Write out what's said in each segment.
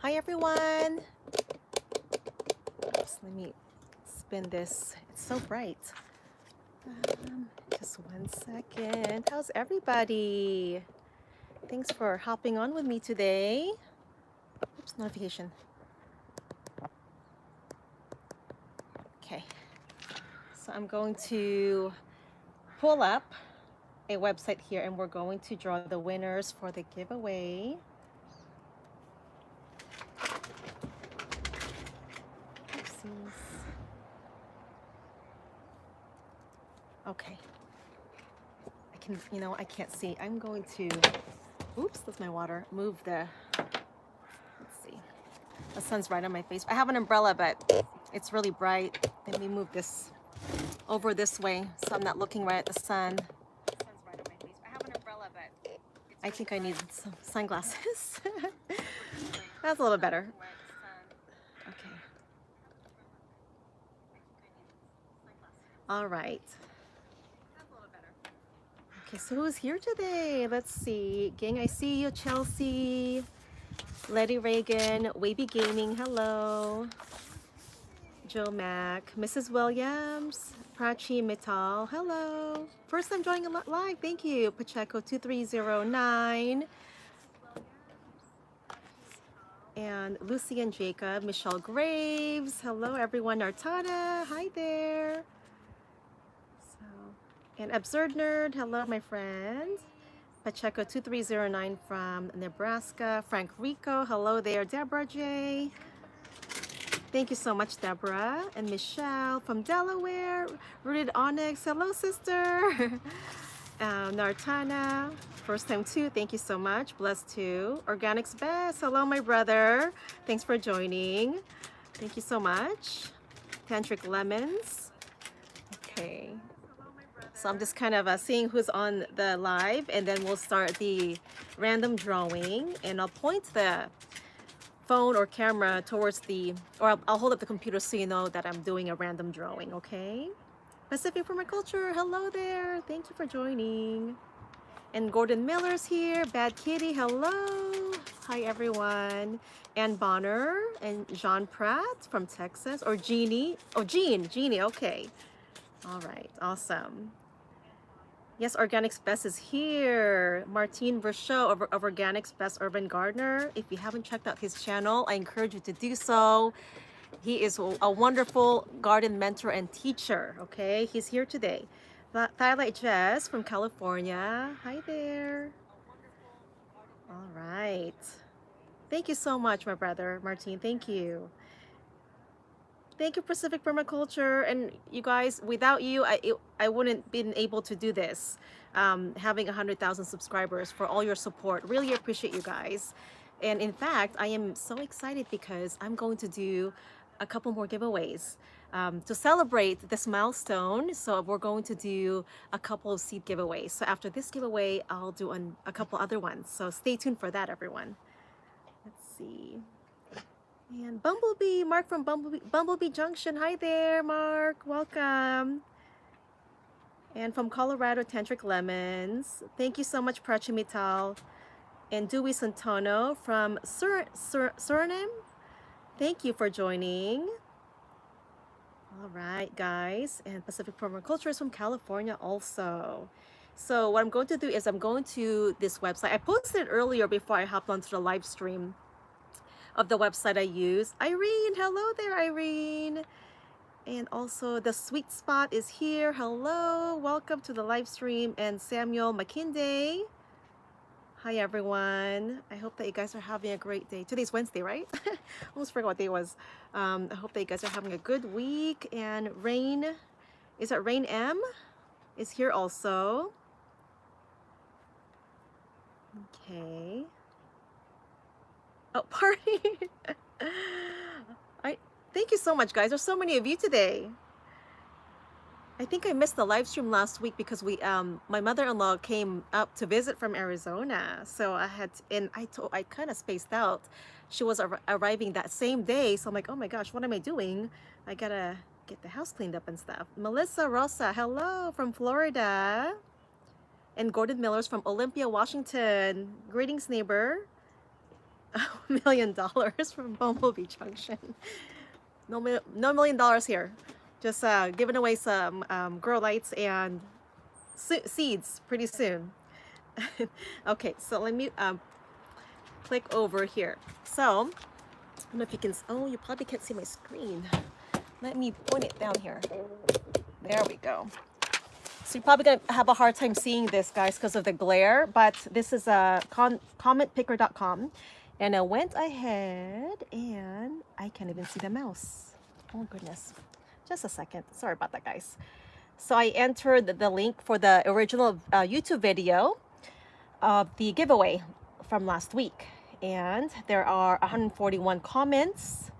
Hi everyone. Oops, let me spin this. It's so bright. Just 1 second. How's everybody? Thanks for hopping on with me today. Oops, notification. Okay. So I'm going to pull up a website here and we're going to draw the winners for the giveaway. Oopsies. Okay. I can't see. I'm going to, oops, that's my water. Move the, let's see. The sun's right on my face. I have an umbrella, but it's really bright. Let me move this over this way so I'm not looking right at the sun. The sun's right on my face. I have an umbrella, but I think I need some sunglasses. That's a little better. Okay. All right. Okay, so who's here today? Let's see. Gang, I see you. Chelsea, Letty Reagan, Wavy Gaming, hello. Joe Mack, Mrs. Williams, Prachi Mittal, hello. First time joining live, thank you. Pacheco 2309. And Lucy and Jacob, Michelle Graves, hello everyone. Nartana, hi there. And Absurd Nerd, hello my friend. Pacheco 2309 from Nebraska. Frank Rico, hello there. Deborah J. Thank you so much, Deborah. And Michelle from Delaware. Rooted Onyx, hello sister. Nartana, first time too, thank you so much. Blessed too. Organics Best, hello my brother. Thanks for joining. Thank you so much. Tantric Lemons. Okay. So I'm just kind of seeing who's on the live, and then we'll start the random drawing, and I'll point the phone or camera towards the, or I'll hold up the computer so you know that I'm doing a random drawing, okay? Pacific Permaculture, hello there. Thank you for joining. And Gordon Miller's here. Bad Kitty, hello. Hi everyone. Ann Bonner and Jean Pratt from Texas, or Jeannie. Oh, Jeannie, okay. All right, awesome. Yes, Organics Best is here. Martine Verchot of Organics Best Urban Gardener. If you haven't checked out his channel, I encourage you to do so. He is a wonderful garden mentor and teacher, okay? He's here today. Thylight Jess from California. Hi there. All right. Thank you so much, my brother, Martine. Thank you. Thank you, Pacific Permaculture. And you guys, without you, I wouldn't been able to do this. Having 100,000 subscribers, for all your support. Really appreciate you guys. And in fact, I am so excited because I'm going to do a couple more giveaways to celebrate this milestone. So we're going to do a couple of seed giveaways. So after this giveaway, I'll do a couple other ones. So stay tuned for that, everyone. Let's see. And Bumblebee, Mark from Bumblebee Junction. Hi there, Mark. Welcome. And from Colorado, Tantric Lemons. Thank you so much, Prachimital. And Dewey Santano from Suriname. Thank you for joining. All right, guys. And Pacific Permaculture is from California also. So what I'm going to do is I'm going to this website. I posted it earlier before I hopped onto the live stream of the website I use. Irene, hello there, Irene. And also the Sweet Spot is here. Hello, welcome to the live stream. And Samuel McKinday. Hi everyone. I hope that you guys are having a great day. Today's Wednesday, right? Almost forgot what day it was. I hope that you guys are having a good week. And Rain, is it Rain M? Is here also. Okay. Oh, party. Thank you so much, guys. There's so many of you today. I think I missed the live stream last week because my mother-in-law came up to visit from Arizona. So I had to, and I kind of spaced out. She was arriving that same day. So I'm like, oh my gosh, what am I doing? I gotta get the house cleaned up and stuff. Melissa Rosa, hello from Florida. And Gordon Miller's from Olympia, Washington. Greetings, neighbor. $1 million from Bumblebee Junction. No $1 million here. Just giving away some grow lights and seeds pretty soon. Okay, so let me click over here. So, I don't know if you can, oh, you probably can't see my screen. Let me point it down here. There we go. So you're probably gonna have a hard time seeing this, guys, because of the glare, but this is commentpicker.com. And I went ahead and I can't even see the mouse. Oh goodness. Just a second. Sorry about that, guys. So I entered the link for the original YouTube video of the giveaway from last week. And there are 141 comments.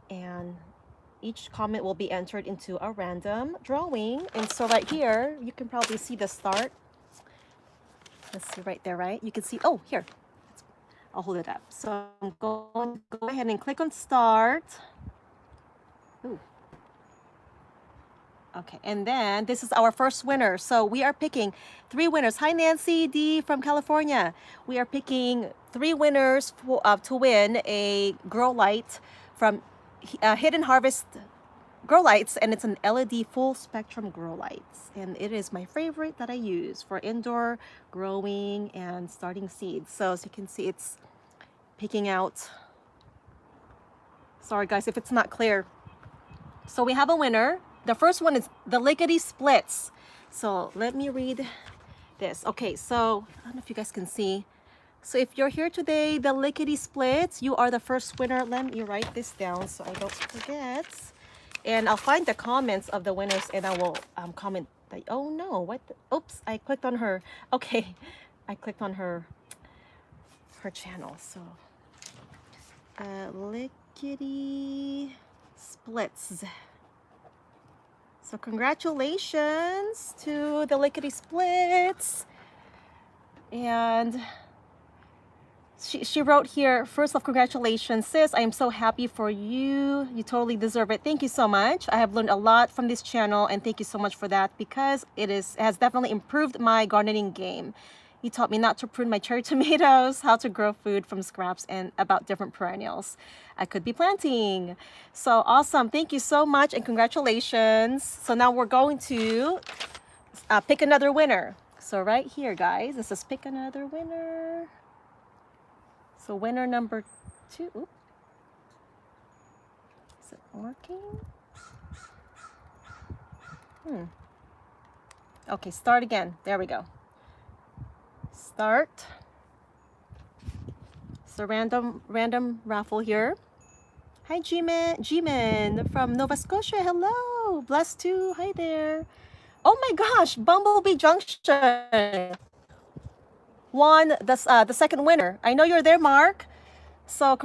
And each comment will be entered into a random drawing. And so right here, you can probably see the start. Let's see right there, right? You can see, oh, here. I'll hold it up. So I'm going to go ahead and click on start. Ooh. Okay, and then this is our first winner. So we are picking 3 winners. Hi, Nancy D from California. We are picking 3 winners for, to win a grow light from Hidden Harvest Grow Lights, and it's an LED full spectrum grow lights. And it is my favorite that I use for indoor growing and starting seeds. So as you can see, it's picking out. Sorry guys if it's not clear. So we have a winner. The first one is TheLickitySplitz. So let me read this. Okay, so I don't know if you guys can see. So if you're here today, TheLickitySplitz, you are the first winner. Let me write this down so I don't forget. And I'll find the comments of the winners and I will comment that, oh no, what the, oops, I clicked on her. Okay, I clicked on her channel. So TheLickitySplitz. So congratulations to TheLickitySplitz. And she wrote here, first off, congratulations, sis. I am so happy for you. You totally deserve it. Thank you so much. I have learned a lot from this channel, and thank you so much for that, because it has definitely improved my gardening game. You taught me not to prune my cherry tomatoes, how to grow food from scraps, and about different perennials I could be planting. So awesome. Thank you so much, and congratulations. So now we're going to pick another winner. So right here, guys, this is pick another winner. So winner number 2. Oops. Is it working? Okay, start again. There we go. Start. So random raffle here. Hi, Jimin from Nova Scotia. Hello. Blessed too. Hi there. Oh my gosh, Bumblebee Junction won the second winner. I know you're there, Mark. So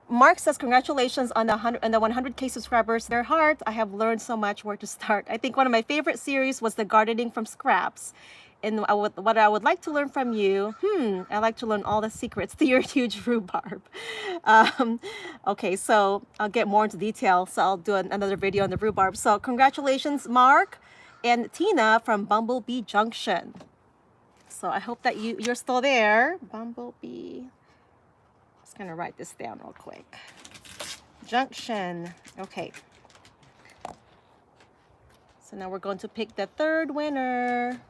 Mark says congratulations on the 100K subscribers. Their heart. I have learned so much where to start. I think one of my favorite series was the gardening from scraps. And what I would like to learn from you, I like to learn all the secrets to your huge rhubarb. Okay, so I'll get more into detail. So I'll do another video on the rhubarb. So congratulations, Mark and Tina from Bumblebee Junction. So I hope that you're still there. Bumblebee. Just gonna write this down real quick. Junction. Okay. So now we're going to pick the third winner.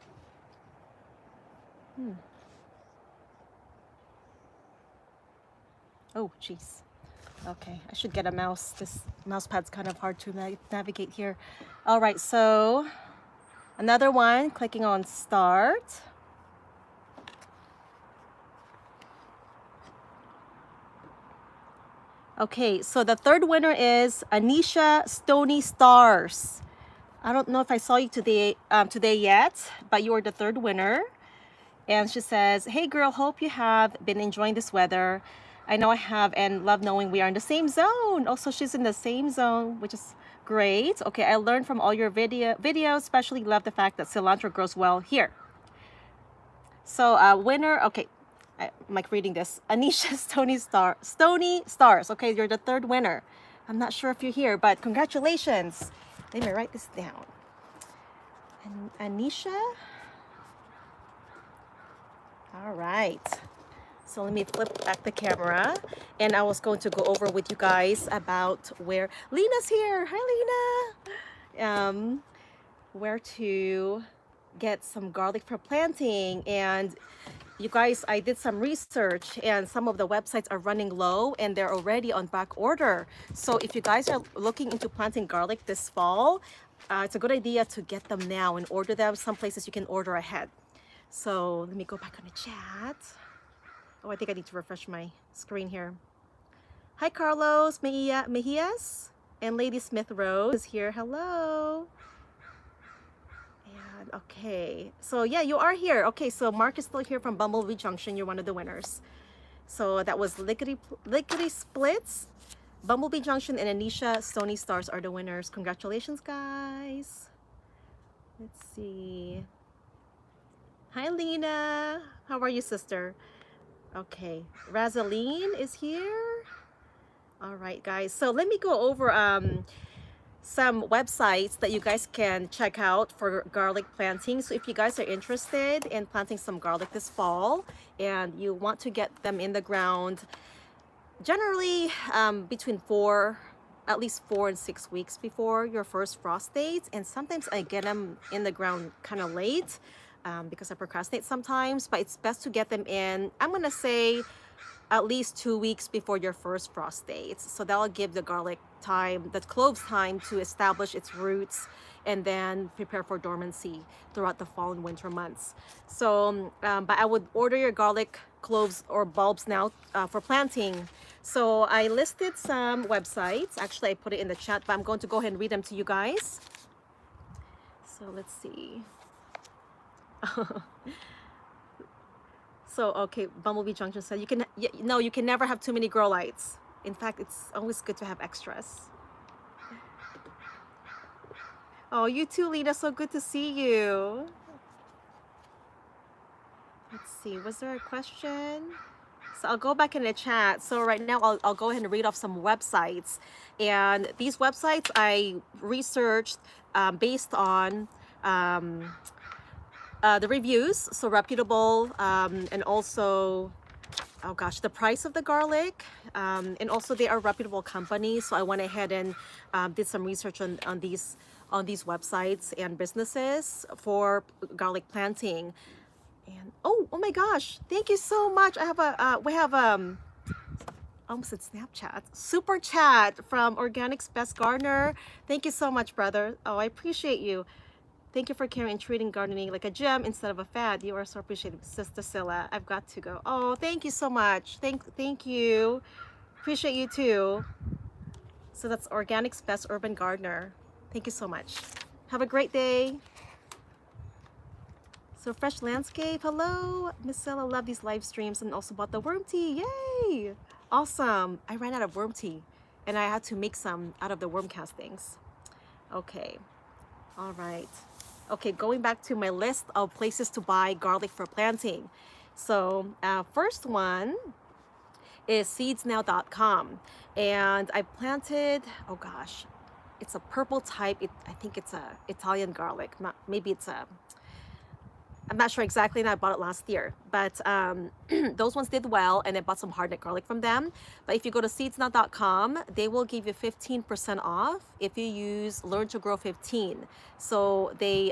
Oh, jeez. Okay, I should get a mouse. This mouse pad's kind of hard to navigate here. All right, so another one, clicking on start. Okay, so the third winner is Anisha StoneyStars. I don't know if I saw you today yet, but you are the third winner. And she says, hey girl, hope you have been enjoying this weather. I know I have, and love knowing we are in the same zone. Also, she's in the same zone, which is great. Okay, I learned from all your videos, especially love the fact that cilantro grows well here. So winner, okay, I'm like reading this. Anisha StoneyStars. Okay, you're the third winner. I'm not sure if you're here, but congratulations. Let me write this down. And Anisha. All right. So let me flip back the camera, and I was going to go over with you guys about where Lena's here. Hi, Lena. Where to get some garlic for planting. And you guys, I did some research, and some of the websites are running low and they're already on back order. So if you guys are looking into planting garlic this fall, it's a good idea to get them now and order them. Some places you can order ahead. So let me go back on the chat. Oh, I think I need to refresh my screen here. Hi, Carlos Mejias and Lady Smith Rose is here. Hello. And okay, so yeah, you are here. Okay, so Mark is still here from Bumblebee Junction. You're one of the winners. So that was TheLickitySplitz, Bumblebee Junction, and Anisha StoneyStars are the winners. Congratulations, guys. Let's see. Hi, Lena. How are you, sister? Okay, Razaline is here. All right, guys. So let me go over some websites that you guys can check out for garlic planting. So if you guys are interested in planting some garlic this fall and you want to get them in the ground, generally between at least 4 and 6 weeks before your first frost dates. And sometimes I get them in the ground kind of late. Because I procrastinate sometimes, but it's best to get them in, I'm gonna say, at least 2 weeks before your first frost dates. So that'll give the garlic time, the cloves time to establish its roots and then prepare for dormancy throughout the fall and winter months. So, but I would order your garlic cloves or bulbs now for planting. So I listed some websites. Actually, I put it in the chat, but I'm going to go ahead and read them to you guys. So let's see. So okay, Bumblebee Junction said you can never have too many grow lights. In fact, it's always good to have extras. Oh, you too, Lena. So good to see you. Let's see. Was there a question? So I'll go back in the chat. So right now I'll go ahead and read off some websites, and these websites I researched based on the reviews, so reputable, and also, oh gosh, the price of the garlic, and also they are reputable companies. So I went ahead and did some research on these websites and businesses for garlic planting. And oh my gosh, thank you so much. I have we have almost said Snapchat, super chat from Organics Best Gardener. Thank you so much, brother. Oh, I appreciate you. Thank you for caring and treating gardening like a gem instead of a fad. You are so appreciated, Sister Scylla. I've got to go. Oh, thank you so much. Thank you. Appreciate you too. So that's Organics Best Urban Gardener. Thank you so much. Have a great day. So Fresh Landscape, hello. Misilla, love these live streams and also bought the worm tea. Yay! Awesome. I ran out of worm tea and I had to make some out of the worm castings. Okay. All right. Okay, going back to my list of places to buy garlic for planting. So first one is seedsnow.com. And I planted, oh gosh, it's a purple type. I think it's a Italian garlic. Maybe it's a, I'm not sure exactly, and I bought it last year. But those ones did well, and I bought some hardneck garlic from them. But if you go to seedsnow.com, they will give you 15% off if you use Learn to Grow 15. So they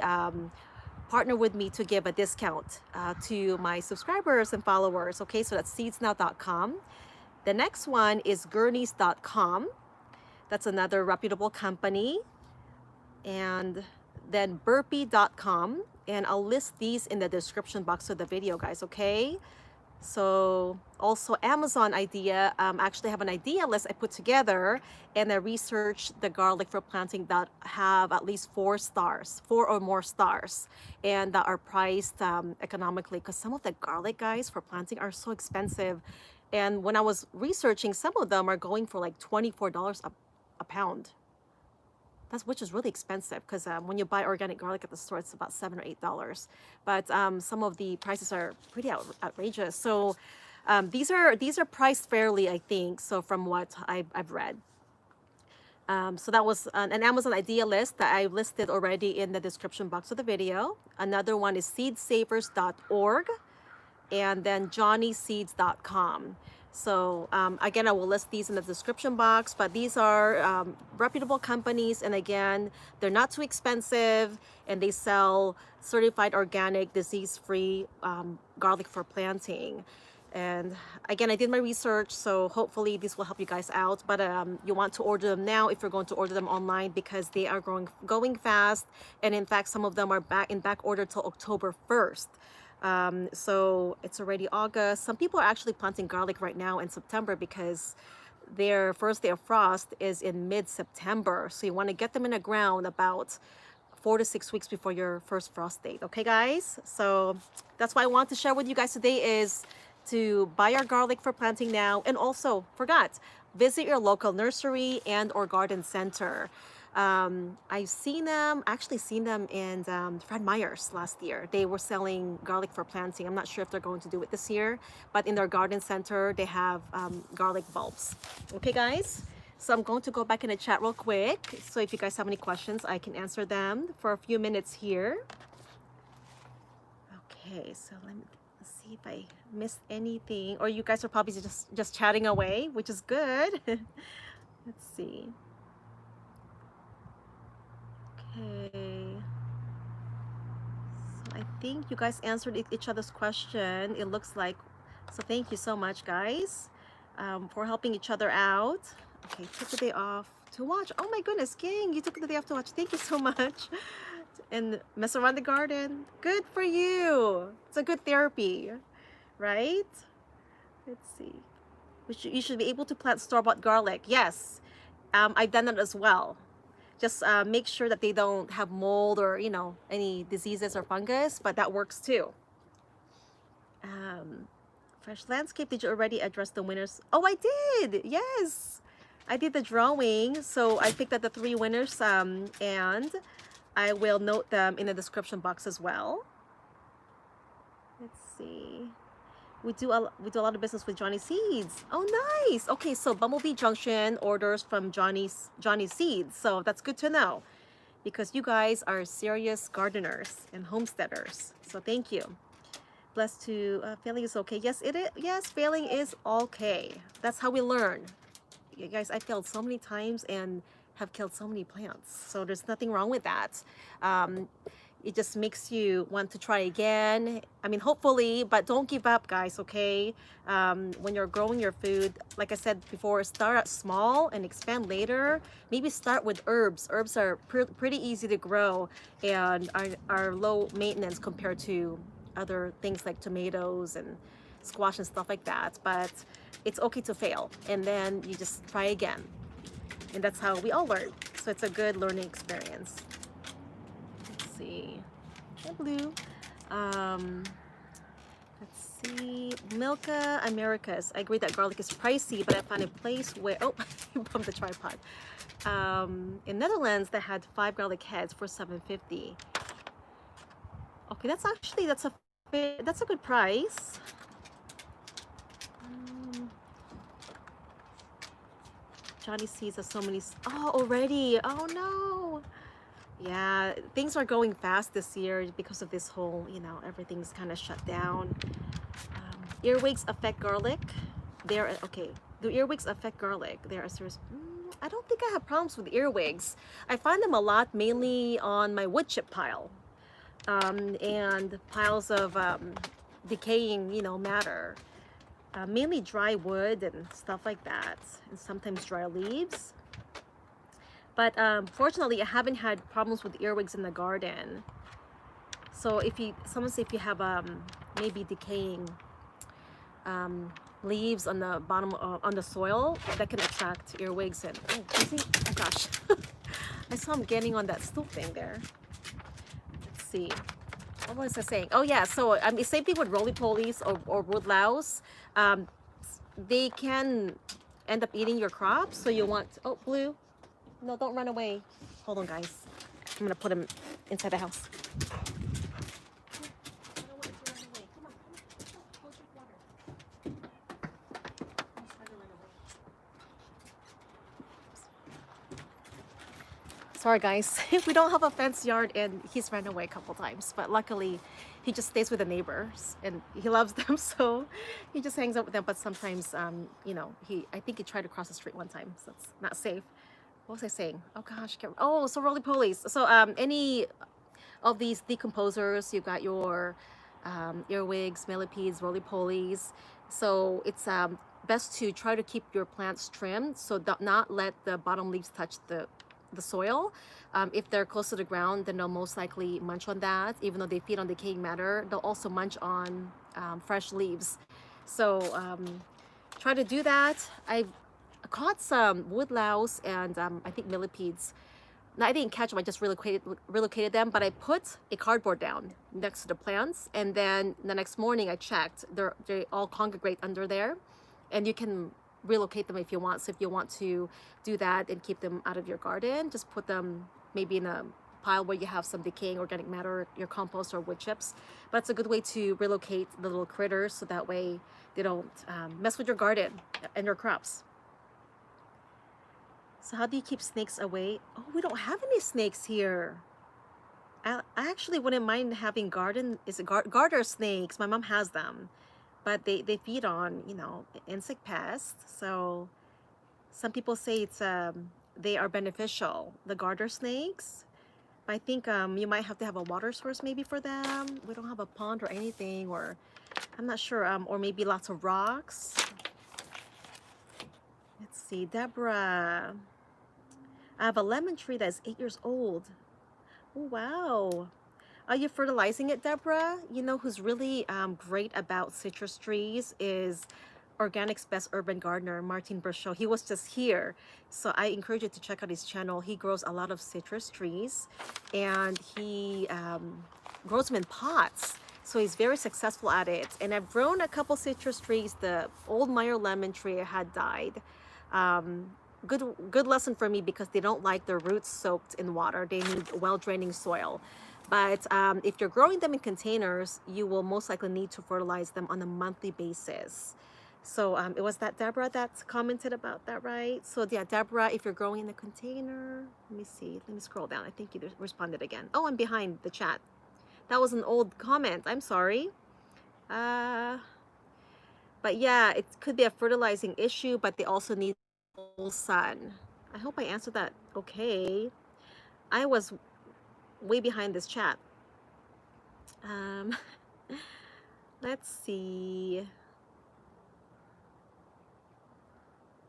partner with me to give a discount to my subscribers and followers. Okay, so that's seedsnow.com. The next one is gurneys.com. That's another reputable company. And then burpee.com. And I'll list these in the description box of the video, guys, okay? So also Amazon idea, actually have an idea list I put together, and I researched the garlic for planting that have at least 4 stars, 4 or more stars, and that are priced economically, because some of the garlic, guys, for planting are so expensive. And when I was researching, some of them are going for like $24 a pound. Which is really expensive, because when you buy organic garlic at the store, it's about $7 or $8. But some of the prices are pretty outrageous. So these are priced fairly, I think. So from what I've read. So that was an Amazon idea list that I listed already in the description box of the video. Another one is seedsavers.org. and then johnnyseeds.com. So again, I will list these in the description box, but these are reputable companies, and again, they're not too expensive, and they sell certified organic, disease-free garlic for planting. And again, I did my research, so hopefully this will help you guys out. But you want to order them now if you're going to order them online, because they are going fast, and in fact, some of them are back order till October 1st. So it's already August. Some people are actually planting garlic right now in September because their first day of frost is in mid-September. So you want to get them in the ground about 4 to 6 weeks before your first frost date. Okay, guys? So that's why I want to share with you guys today is to buy your garlic for planting now. And also, visit your local nursery and or garden center. I've actually seen them in Fred Meyer's last year. They were selling garlic for planting. I'm not sure if they're going to do it this year, but in their garden center, they have garlic bulbs. Okay, guys? So I'm going to go back in the chat real quick. So if you guys have any questions, I can answer them for a few minutes here. Okay, so let me see if I missed anything. Or you guys are probably just chatting away, which is good. Let's see. Okay. So I think you guys answered each other's question. It looks like. So thank you so much, guys, for helping each other out. Okay, took the day off to watch. Oh my goodness, King, you took the day off to watch. Thank you so much. And mess around the garden. Good for you. It's a good therapy, right? Let's see. You should be able to plant store-bought garlic. Yes, I've done that as well. Just make sure that they don't have mold or, you know, any diseases or fungus, but that works too. Fresh landscape, did you already address the winners? Oh, I did. Yes. I did the drawing, so I picked out the 3 winners, and I will note them in the description box as well. Let's see. We do a lot of business with Johnny Seeds. Oh, nice. Okay, so Bumblebee Junction orders from Johnny Seeds, so that's good to know, because you guys are serious gardeners and homesteaders. So thank you. Blessed to failing is okay. Yes, it is. Yes, failing is okay. That's how we learn. You guys, I failed so many times and have killed so many plants. So there's nothing wrong with that. It just makes you want to try again. I mean, hopefully, but don't give up, guys, okay? When you're growing your food, like I said before, start out small and expand later. Maybe start with herbs. Herbs are pretty easy to grow and are low maintenance compared to other things like tomatoes and squash and stuff like that. But it's okay to fail, and then you just try again, and that's how we all learn. So it's a good learning experience. Let's see. Okay, blue. Let's see. Milka Americas. I agree that garlic is pricey, but I found a place where bumped the tripod. In Netherlands, they had 5 garlic heads for $7.50. Okay, that's a good price. Johnny Seeds has so many. Oh, already. Oh no. Yeah, things are going fast this year because of this whole, you know, everything's kind of shut down. Earwigs affect garlic. Okay. Do earwigs affect garlic? There are serious. I don't think I have problems with earwigs. I find them a lot, mainly on my wood chip pile, and piles of decaying, you know, matter. Mainly dry wood and stuff like that, and sometimes dry leaves. But fortunately, I haven't had problems with earwigs in the garden. So if you have maybe decaying leaves on the bottom on the soil, that can attract earwigs. And oh gosh, I saw him getting on that stool thing there. Let's see. What was I saying? Oh yeah, so same thing with roly-polies or wood louse. They can end up eating your crops, so you want. Oh, blue. No, don't run away. Hold on, guys. I'm gonna put him inside the house. Sorry guys, we don't have a fenced yard and he's ran away a couple times, but luckily he just stays with the neighbors and he loves them, so he just hangs out with them. But sometimes, you know, I think he tried to cross the street one time, so it's not safe. What was I saying? Oh gosh, oh, so roly-polies. So any of these decomposers, you've got your earwigs, millipedes, roly-polies. So it's best to try to keep your plants trimmed, so not let the bottom leaves touch the soil. If they're close to the ground, then they'll most likely munch on that. Even though they feed on decaying matter, they'll also munch on fresh leaves. So try to do that. I caught some woodlouse and I think millipedes. Now, I didn't catch them, I just relocated them, but I put a cardboard down next to the plants, and then the next morning I checked. They all congregate under there, and you can relocate them if you want. So if you want to do that and keep them out of your garden, just put them maybe in a pile where you have some decaying organic matter, your compost or wood chips. But it's a good way to relocate the little critters, so that way they don't mess with your garden and your crops. So how do you keep snakes away? Oh, we don't have any snakes here. I actually wouldn't mind having garter snakes. My mom has them, but they feed on, you know, insect pests. So some people say it's they are beneficial, the garter snakes. But I think you might have to have a water source maybe for them. We don't have a pond or anything, or I'm not sure, or maybe lots of rocks. Let's see, Deborah. I have a lemon tree that's 8 years old. Oh, wow. Are you fertilizing it, Deborah? You know who's really great about citrus trees is Organic's Best Urban Gardener, Martin Brachot. He was just here. So I encourage you to check out his channel. He grows a lot of citrus trees, and he grows them in pots. So he's very successful at it. And I've grown a couple citrus trees. The old Meyer lemon tree had died. Good lesson for me, because they don't like their roots soaked in water. They need well-draining soil. But if you're growing them in containers, you will most likely need to fertilize them on a monthly basis. So it was that Deborah that commented about that, right? So yeah, Deborah, if you're growing in a container, let me see. Let me scroll down. I think you responded again. Oh, I'm behind the chat. That was an old comment. I'm sorry. But yeah, it could be a fertilizing issue, but they also need full sun. I hope I answered that okay. I was way behind this chat. Let's see.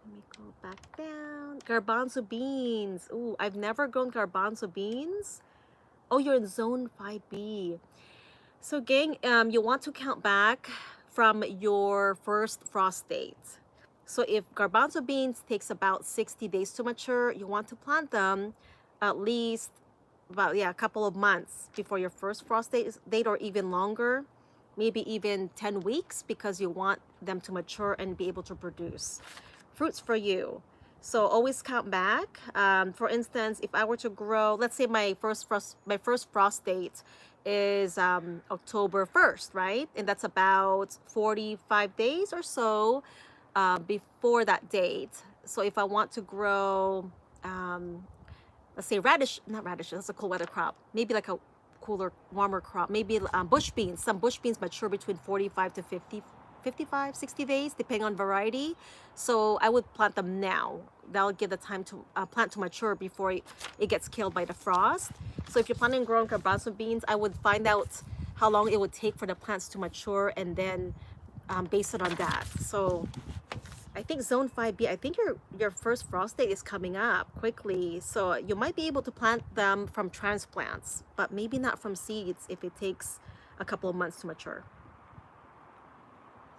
Let me go back down. Garbanzo beans. Ooh, I've never grown garbanzo beans. Oh, you're in zone 5B. So gang, you want to count back from your first frost date. So if garbanzo beans takes about 60 days to mature, you want to plant them at least about, yeah, a couple of months before your first frost date, or even longer, maybe even 10 weeks, because you want them to mature and be able to produce fruits for you. So always count back. For instance, if I were to grow, let's say my first frost date is October 1st, right? And that's about 45 days or so before that date. So if I want to grow, let's say not radish, that's a cold weather crop, maybe like a cooler, warmer crop, maybe bush beans. Some bush beans mature between 45 to 55, 60 days, depending on variety. So I would plant them now. That'll give the time to plant to mature before it gets killed by the frost. So if you're planning on growing garbanzo beans, I would find out how long it would take for the plants to mature, and then base it on that. So I think zone 5B, I think your first frost date is coming up quickly. So you might be able to plant them from transplants, but maybe not from seeds if it takes a couple of months to mature.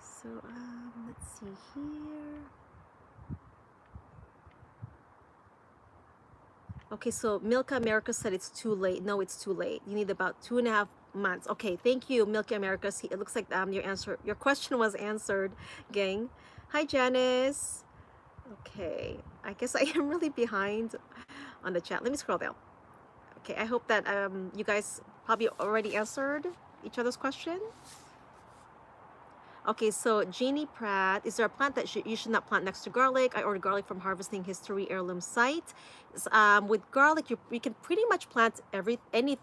So let's see here. Okay, so Milka America said it's too late. No, it's too late. You need about 2.5 months. Okay, thank you, Milka America. It looks like your question was answered, gang. Hi, Janice. Okay, I guess I am really behind on the chat. Let me scroll down. Okay, I hope that you guys probably already answered each other's question. Okay, so Jeannie Pratt, is there a plant that you should not plant next to garlic? I ordered garlic from Harvesting History Heirloom site. With garlic, you can pretty much plant anything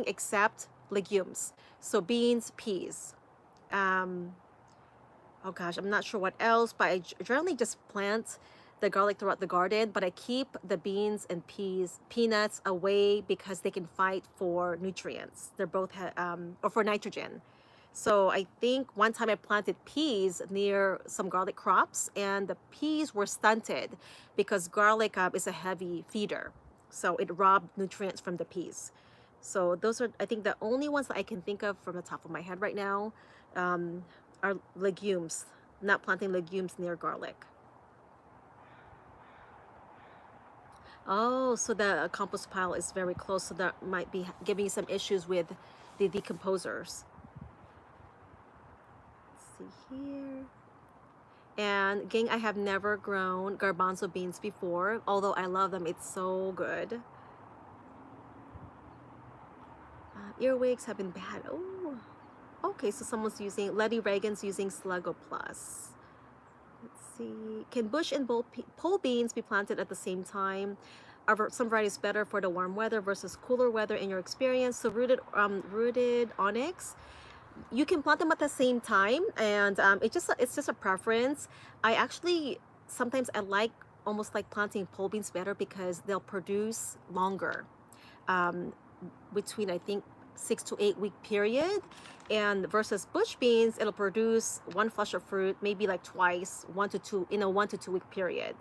except legumes. So beans, peas. Um, oh gosh, I'm not sure what else, but I generally just plant the garlic throughout the garden, but I keep the beans and peanuts away because they can fight for nutrients. They're both, or for nitrogen. So I think one time I planted peas near some garlic crops, and the peas were stunted because garlic is a heavy feeder. So it robbed nutrients from the peas. So those are, I think, the only ones that I can think of from the top of my head right now, um, are legumes, not planting legumes near garlic. Oh, so the compost pile is very close, so that might be giving you some issues with the decomposers. Let's see here. And gang, I have never grown garbanzo beans before, although I love them. It's so good. Earwigs have been bad. Oh, okay. So someone's using, Letty Reagan's using Sluggo Plus. Let's see. Can bush and pole beans be planted at the same time? Are some varieties better for the warm weather versus cooler weather in your experience? So rooted onyx, you can plant them at the same time, and it's just a preference. I actually sometimes I like almost like planting pole beans better because they'll produce longer, um, between I think 6 to 8 week period, and versus bush beans, it'll produce one flush of fruit maybe like twice, 1 to 2 in a 1 to 2 week period.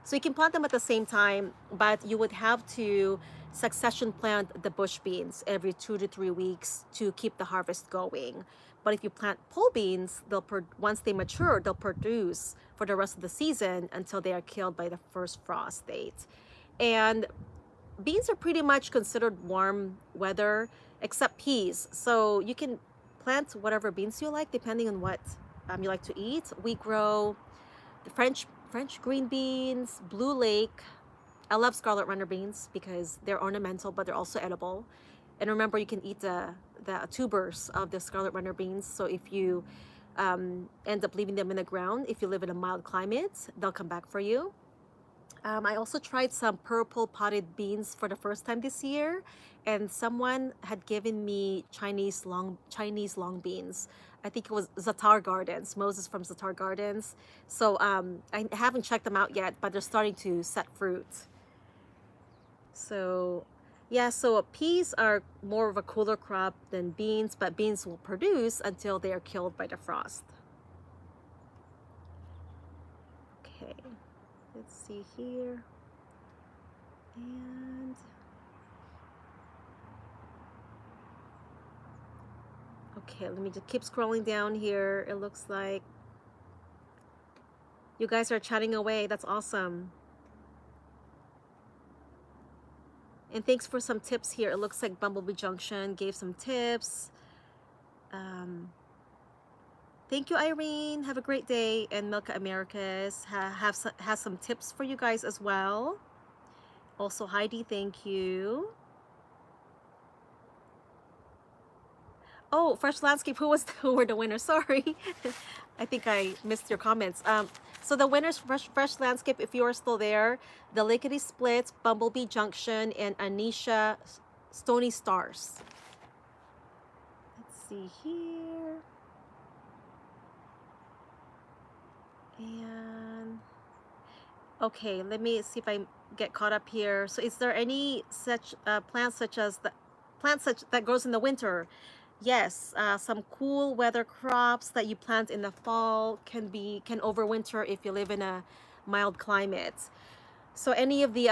So you can plant them at the same time, but you would have to succession plant the bush beans every 2 to 3 weeks to keep the harvest going. But if you plant pole beans, once they mature, they'll produce for the rest of the season until they are killed by the first frost date. And beans are pretty much considered warm weather, except peas. So you can plant whatever beans you like depending on what you like to eat. We grow the French green beans, Blue Lake. I love scarlet runner beans because they're ornamental, but they're also edible. And remember, you can eat the tubers of the scarlet runner beans. So if you end up leaving them in the ground, if you live in a mild climate, they'll come back for you. I also tried some purple potted beans for the first time this year, and someone had given me Chinese long beans. I think it was Zatar Gardens, Moses from Zatar Gardens. So I haven't checked them out yet, but they're starting to set fruit. So yeah, so peas are more of a cooler crop than beans, but beans will produce until they are killed by the frost. Okay. Let's see here. And okay, let me just keep scrolling down here. It looks like you guys are chatting away. That's awesome. And thanks for some tips here. It looks like Bumblebee Junction gave some tips. Thank you, Irene. Have a great day. And Milka Americas has some tips for you guys as well. Also, Heidi, thank you. Oh, Fresh Landscape, who were the winners? Sorry. I think I missed your comments. So the winners, Fresh Landscape, if you are still there, TheLickitySplitz, Bumblebee Junction, and Anisha StoneyStars. Let's see here. And okay, let me see if I get caught up here. So is there any such plants that grows in the winter? Yes, some cool weather crops that you plant in the fall can overwinter if you live in a mild climate. So any of the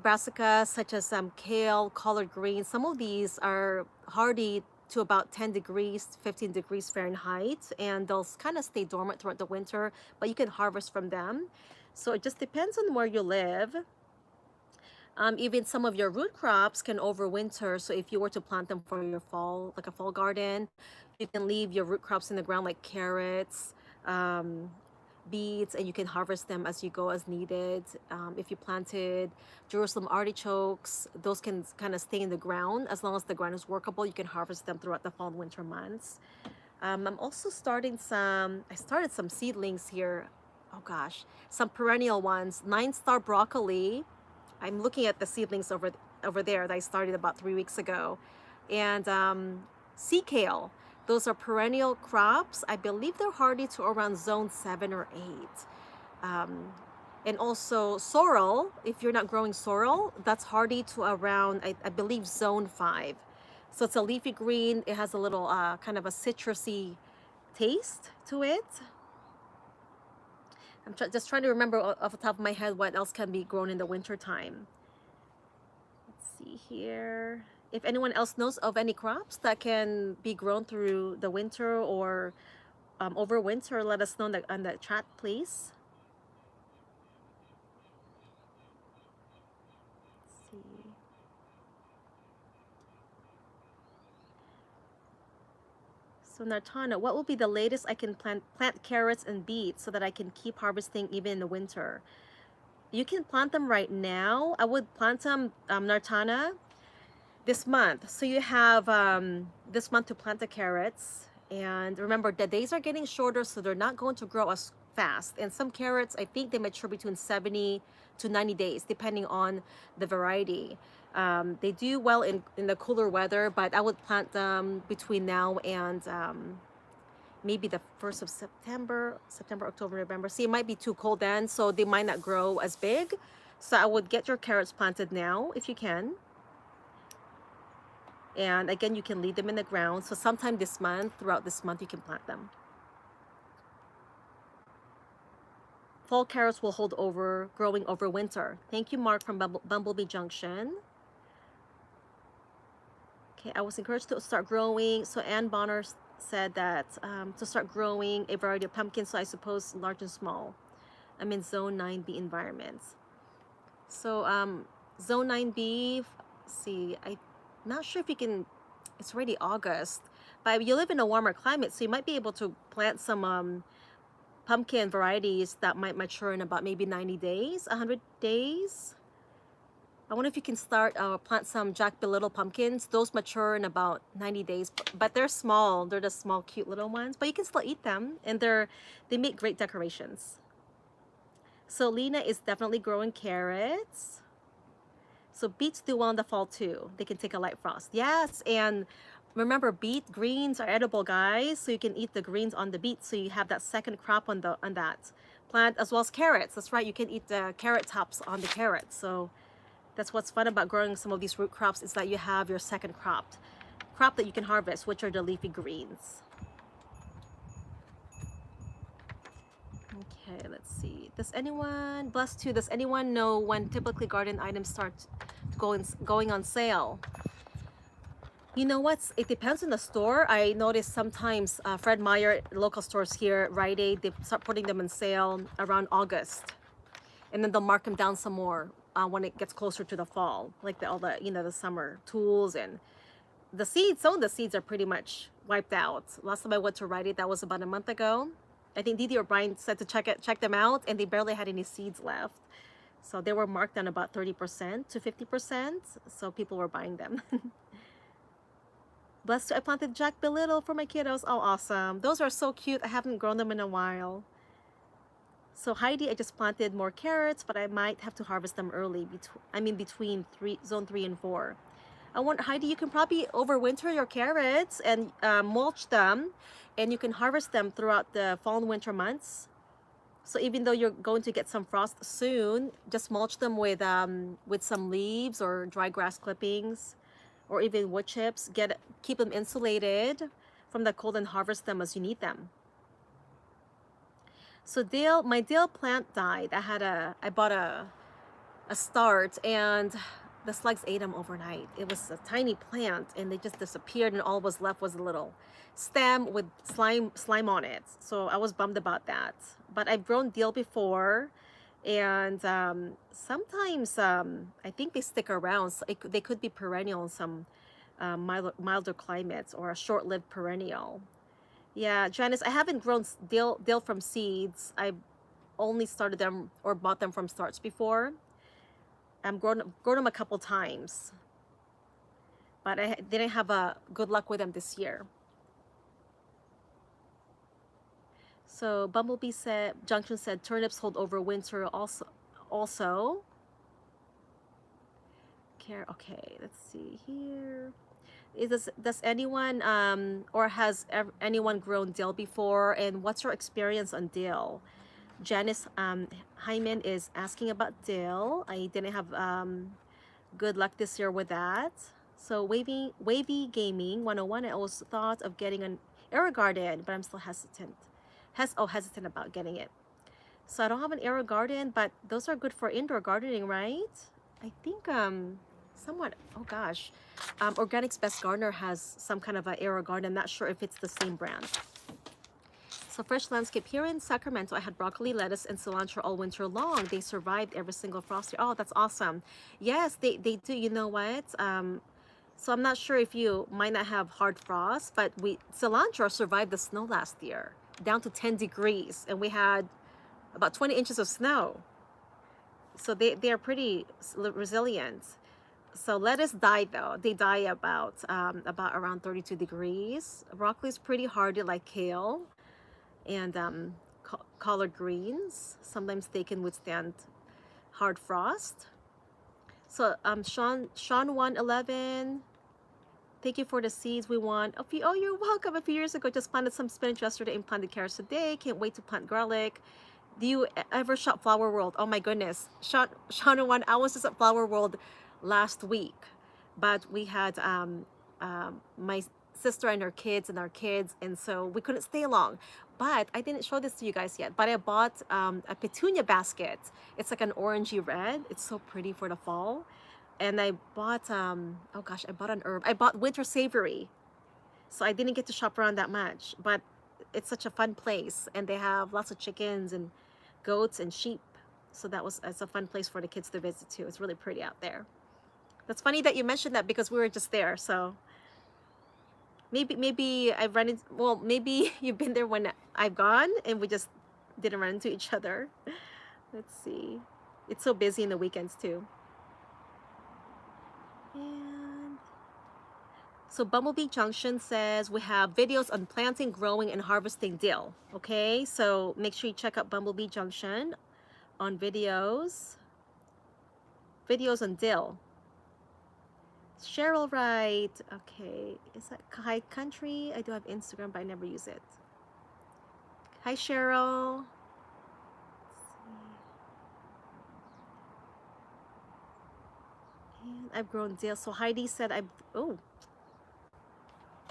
brassicas, such as kale, collard greens, some of these are hardy to about 10 degrees, 15 degrees Fahrenheit, and they'll kind of stay dormant throughout the winter, but you can harvest from them. So it just depends on where you live. Even some of your root crops can overwinter. So if you were to plant them for your fall, like a fall garden, you can leave your root crops in the ground, like carrots, beets, and you can harvest them as you go as needed. If you planted Jerusalem artichokes, those can kind of stay in the ground. As long as the ground is workable, you can harvest them throughout the fall and winter months. I'm also starting I started some seedlings here. Oh gosh, some perennial ones. 9-star broccoli. I'm looking at the seedlings over there that I started about 3 weeks ago. And sea kale. Those are perennial crops. I believe they're hardy to around zone 7 or 8. Um, and also sorrel, if you're not growing sorrel, that's hardy to around, I believe, zone 5. So it's a leafy green. It has a little kind of a citrusy taste to it. I'm just trying to remember off the top of my head what else can be grown in the winter time. Let's see here. If anyone else knows of any crops that can be grown through the winter or over winter, let us know on the chat, please. Let's see. So Nartana, what will be the latest I can plant carrots and beets so that I can keep harvesting even in the winter? You can plant them right now. I would plant them, Nartana, this month. So you have this month to plant the carrots. And remember, the days are getting shorter, so they're not going to grow as fast. And some carrots, I think they mature between 70 to 90 days, depending on the variety. They do well in the cooler weather, but I would plant them between now and maybe the 1st of September, October, November. See, it might be too cold then, so they might not grow as big. So I would get your carrots planted now if you can. And again, you can leave them in the ground. So sometime this month, throughout this month, you can plant them. Fall carrots will hold over, growing over winter. Thank you, Mark from Bumblebee Junction. Okay, I was encouraged to start growing. So Ann Bonner said that to start growing a variety of pumpkins, so I suppose large and small. I'm in zone 9B environments. So zone 9B, see, I'm not sure if you can, it's already August, but you live in a warmer climate, so you might be able to plant some pumpkin varieties that might mature in about maybe 90 days, 100 days. I wonder if you can start plant some Jack Be Little pumpkins. Those mature in about 90 days, but they're small. They're the small, cute little ones, but you can still eat them, and they make great decorations. So Lena is definitely growing carrots. So beets do well in the fall too. They can take a light frost. Yes, and remember, beet greens are edible, guys. So you can eat the greens on the beets. So you have that second crop on that plant, as well as carrots. That's right. You can eat the carrot tops on the carrots. So that's what's fun about growing some of these root crops, is that you have your second crop that you can harvest, which are the leafy greens. Okay, let's see. Does anyone know when typically garden items start going on sale? You know what? It depends on the store. I noticed sometimes Fred Meyer local stores here, Rite Aid, they start putting them on sale around August, and then they'll mark them down some more when it gets closer to the fall, like all the the summer tools and the seeds. Some of the seeds are pretty much wiped out. Last time I went to Rite Aid, that was about a month ago. I think Didi or Brian said to check them out, and they barely had any seeds left. So they were marked down about 30% to 50%. So people were buying them. Blessed, I planted Jack Be Little for my kiddos. Oh, awesome. Those are so cute. I haven't grown them in a while. So Heidi, I just planted more carrots, but I might have to harvest them early. Between zone 3 and 4. I want, Heidi, you can probably overwinter your carrots and mulch them, and you can harvest them throughout the fall and winter months. So even though you're going to get some frost soon, just mulch them with some leaves or dry grass clippings, or even wood chips. Keep them insulated from the cold and harvest them as you need them. So my dill plant died. I bought a start, and the slugs ate them overnight. It was a tiny plant, and they just disappeared, and all was left was a little stem with slime on it. So I was bummed about that. But I've grown dill before, and sometimes I think they stick around. So they could be perennial in some milder climates, or a short-lived perennial. Yeah, Janice, I haven't grown dill from seeds. I've only started them or bought them from starts before. I've grown them a couple times, but I didn't have good luck with them this year. So Bumblebee said, Junction said, turnips hold over winter also. Care. Okay, let's see here. Does anyone or has anyone grown dill before? And what's your experience on dill? Janice Hyman is asking about dill. I didn't have good luck this year with that. So wavy gaming 101. I always thought of getting an air garden, but I'm still hesitant. Hesitant about getting it. So I don't have an air garden, but those are good for indoor gardening, right? I think somewhat. Oh gosh, Organics Best Gardener has some kind of an air garden. I'm not sure if it's the same brand. So Fresh Landscape here in Sacramento, I had broccoli, lettuce, and cilantro all winter long. They survived every single frost year. Oh, that's awesome. Yes, they do. You know what? So I'm not sure if you might not have hard frost, but cilantro survived the snow last year, down to 10 degrees, and we had about 20 inches of snow. So they are pretty resilient. So lettuce die though. They die about around 32 degrees. Broccoli is pretty hardy like kale, and collard greens. Sometimes they can withstand hard frost. So Sean 111. Thank you for the seeds we want. Oh, you're welcome. A few years ago, just planted some spinach yesterday and planted carrots today. Can't wait to plant garlic. Do you ever shop Flower World? Oh my goodness, Sean 1, I was just at Flower World last week, but we had my sister and her kids and our kids, and so we couldn't stay long. But I didn't show this to you guys yet, but I bought a petunia basket. It's like an orangey red. It's so pretty for the fall. And I bought oh gosh, I bought an herb. I bought winter savory. So I didn't get to shop around that much, but it's such a fun place, and they have lots of chickens and goats and sheep. So it's a fun place for the kids to visit too. It's really pretty out there. That's funny that you mentioned that because we were just there. So maybe I've run into, well, maybe you've been there when I've gone and we just didn't run into each other. Let's see. It's so busy in the weekends too. And so Bumblebee Junction says we have videos on planting, growing, and harvesting dill. Okay, so make sure you check out Bumblebee Junction on videos on dill. Cheryl Wright. Okay, is that High Country? I do have Instagram, but I never use it. Hi, Cheryl. And I've grown dill. So Heidi said I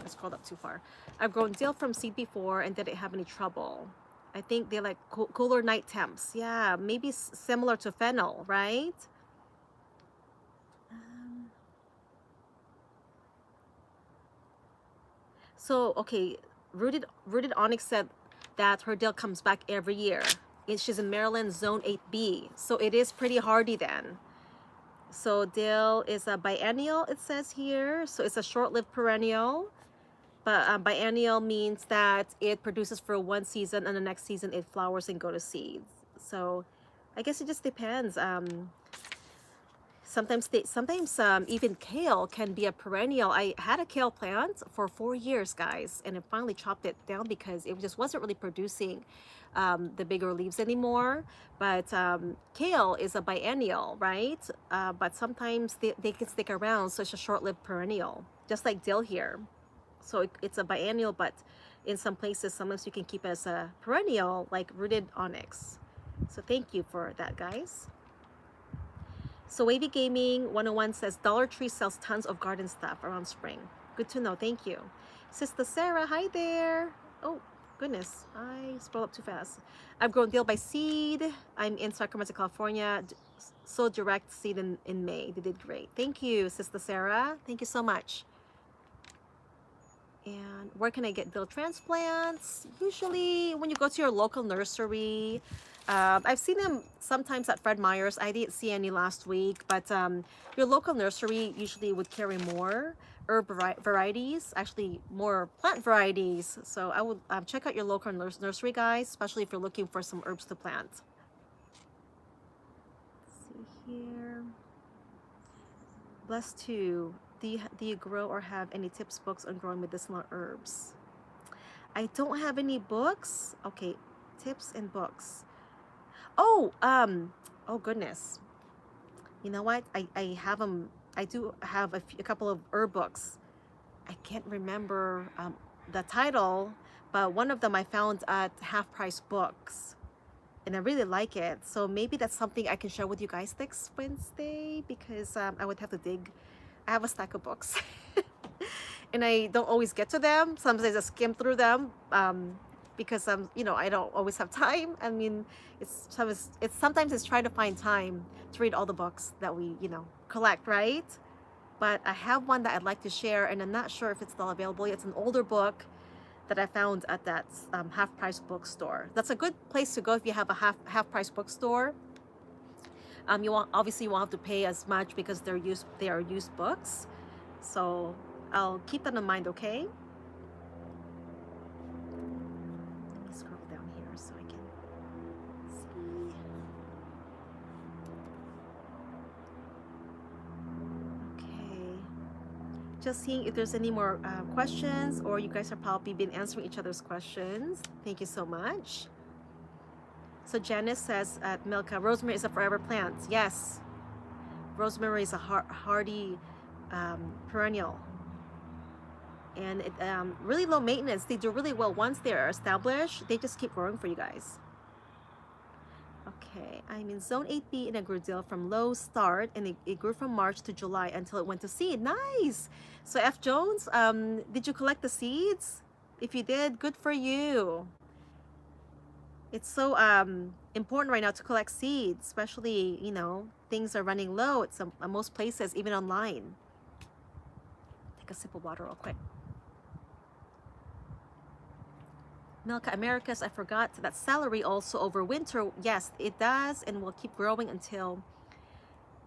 scrolled up too far. I've grown dill from seed before and didn't have any trouble. I think they like cooler night temps. Yeah, maybe similar to fennel, right? So okay, Rooted Onyx said that her dill comes back every year. She's in Maryland, Zone 8B. So it is pretty hardy then. So dill is a biennial, it says here. So it's a short-lived perennial. But biennial means that it produces for one season and the next season it flowers and go to seeds. So I guess it just depends. Sometimes even kale can be a perennial. I had a kale plant for 4 years, guys, and I finally chopped it down because it just wasn't really producing the bigger leaves anymore. But kale is a biennial, right? But sometimes they can stick around, so it's a short-lived perennial, just like dill here. So it's a biennial, but in some places, sometimes you can keep it as a perennial, like Rooted Onyx. So thank you for that, guys. So Wavy Gaming 101 says Dollar Tree sells tons of garden stuff around spring. Good to know. Thank you. Sister Sarah, hi there. Oh, goodness. I scrolled up too fast. I've grown dill by seed. I'm in Sacramento, California. So direct seed in May. They did great. Thank you, Sister Sarah. Thank you so much. And where can I get dill transplants? Usually when you go to your local nursery. I've seen them sometimes at Fred Meyer's. I didn't see any last week, but your local nursery usually would carry more herb varieties, actually more plant varieties. So I would check out your local nursery, guys, especially if you're looking for some herbs to plant. Let's see here. Blessed too. Do you grow or have any tips, books on growing medicinal herbs? I don't have any books. Okay, tips and books. Oh goodness. You know what? I have them. I do have a couple of herb books. I can't remember the title, but one of them I found at Half Price Books, and I really like it. So maybe that's something I can share with you guys next Wednesday, because I would have to dig. I have a stack of books, and I don't always get to them. Sometimes I just skim through them because you know, I don't always have time. I mean, sometimes it's trying to find time to read all the books that we, you know, collect, right? But I have one that I'd like to share, and I'm not sure if it's still available. It's an older book that I found at that Half Price bookstore. That's a good place to go if you have a half price bookstore. Obviously you won't have to pay as much because they are used books. So I'll keep that in mind, okay? Let me scroll down here so I can see. Okay. Just seeing if there's any more questions, or you guys have probably been answering each other's questions. Thank you so much. So Janice says at Milka, rosemary is a forever plant. Yes, rosemary is a hardy perennial, and it really low maintenance. They do really well once they're established. They just keep growing for you guys. Okay, I'm in zone 8B and I grew dill from low start, and it grew from March to July until it went to seed. Nice. So F Jones, did you collect the seeds? If you did, good for you. It's so important right now to collect seeds, especially, you know, things are running low at most places, even online. Take a sip of water real quick. Milka Americas, I forgot that celery also over winter. Yes, it does, and will keep growing until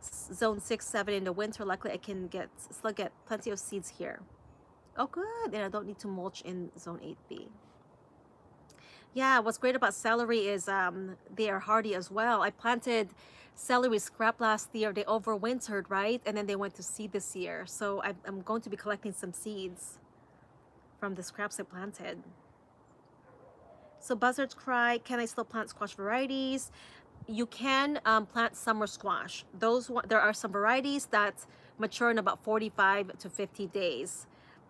zone 6, 7 in the winter. Luckily, I can still get plenty of seeds here. Oh, good. And I don't need to mulch in zone 8B. Yeah, what's great about celery is they are hardy as well. I planted celery scrap last year. They overwintered, right? And then they went to seed this year. So I'm going to be collecting some seeds from the scraps I planted. So buzzards cry, can I still plant squash varieties? You can plant summer squash. There are some varieties that mature in about 45 to 50 days.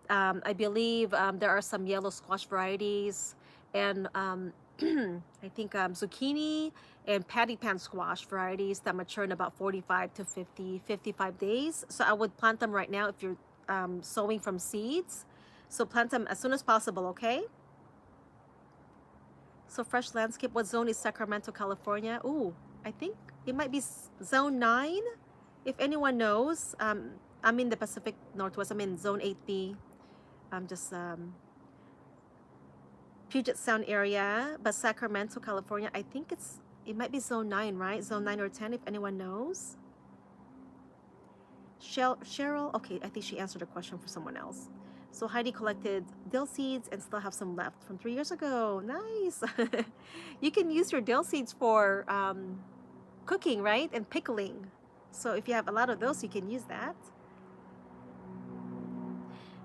I believe there are some yellow squash varieties, and I think zucchini and patty pan squash varieties that mature in about 45 to 55 days. So I would plant them right now if you're sowing from seeds. So plant them as soon as possible, okay? So fresh landscape, what zone is Sacramento, California? Ooh, I think it might be zone 9, if anyone knows. I'm in the Pacific Northwest. I'm in zone 8B. I'm just Puget Sound area, but Sacramento, California, I think it might be zone 9, right? Zone 9 or 10, if anyone knows. Cheryl, okay, I think she answered a question for someone else. So Heidi collected dill seeds and still have some left from 3 years ago. Nice. You can use your dill seeds for cooking, right? And pickling. So if you have a lot of those, you can use that.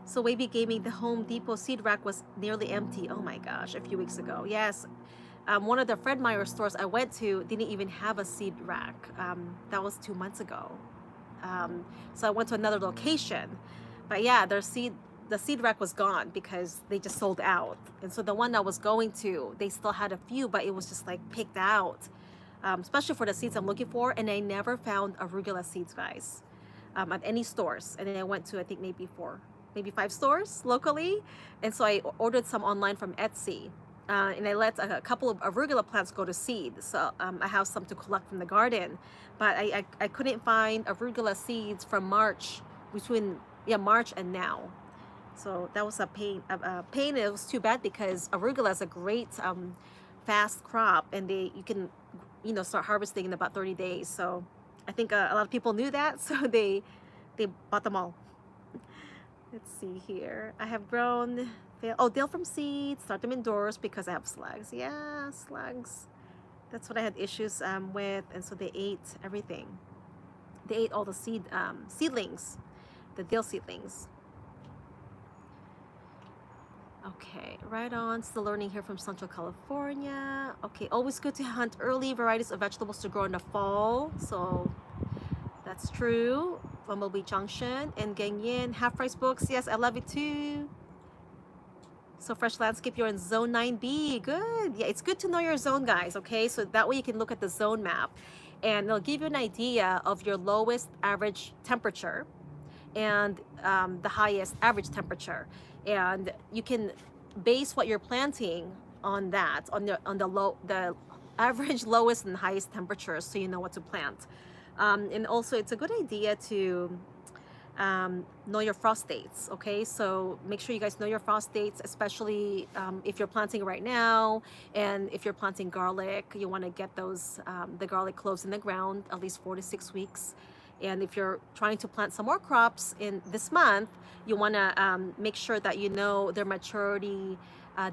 So Wavy Gaming, the Home Depot seed rack was nearly empty. Oh my gosh, a few weeks ago. Yes. One of the Fred Meyer stores I went to didn't even have a seed rack. That was 2 months ago. So I went to another location. But yeah, the seed rack was gone because they just sold out. And so the one I was going to, they still had a few, but it was just like picked out, especially for the seeds I'm looking for. And I never found arugula seeds, guys, at any stores. And then I went to, I think maybe 5 stores locally. And so I ordered some online from Etsy. And I let a couple of arugula plants go to seed. So I have some to collect from the garden. But I couldn't find arugula seeds from March, March and now. So that was a pain. It was too bad because arugula is a great fast crop, and you can start harvesting in about 30 days. So I think a lot of people knew that, so they bought them all. Let's see here. I have grown dill from seeds. Start them indoors because I have slugs. Yeah, slugs. That's what I had issues with, and so they ate everything. They ate all the seedlings, the dill seedlings. Okay, right on. Still learning here from Central California. Okay, always good to hunt early varieties of vegetables to grow in the fall. So that's true. Bumblebee Junction and Gang Yin. Half Price Books. Yes, I love it too. So Fresh Landscape, you're in Zone 9B. Good. Yeah, it's good to know your zone, guys, okay? So that way you can look at the zone map and it'll give you an idea of your lowest average temperature and the highest average temperature. And you can base what you're planting on that, on the average lowest and highest temperatures, so you know what to plant. And also it's a good idea to know your frost dates. Okay, so make sure you guys know your frost dates, especially if you're planting right now, and if you're planting garlic, you want to get those the garlic cloves in the ground at least 4 to 6 weeks. And if you're trying to plant some more crops in this month, you want to make sure that you know their maturity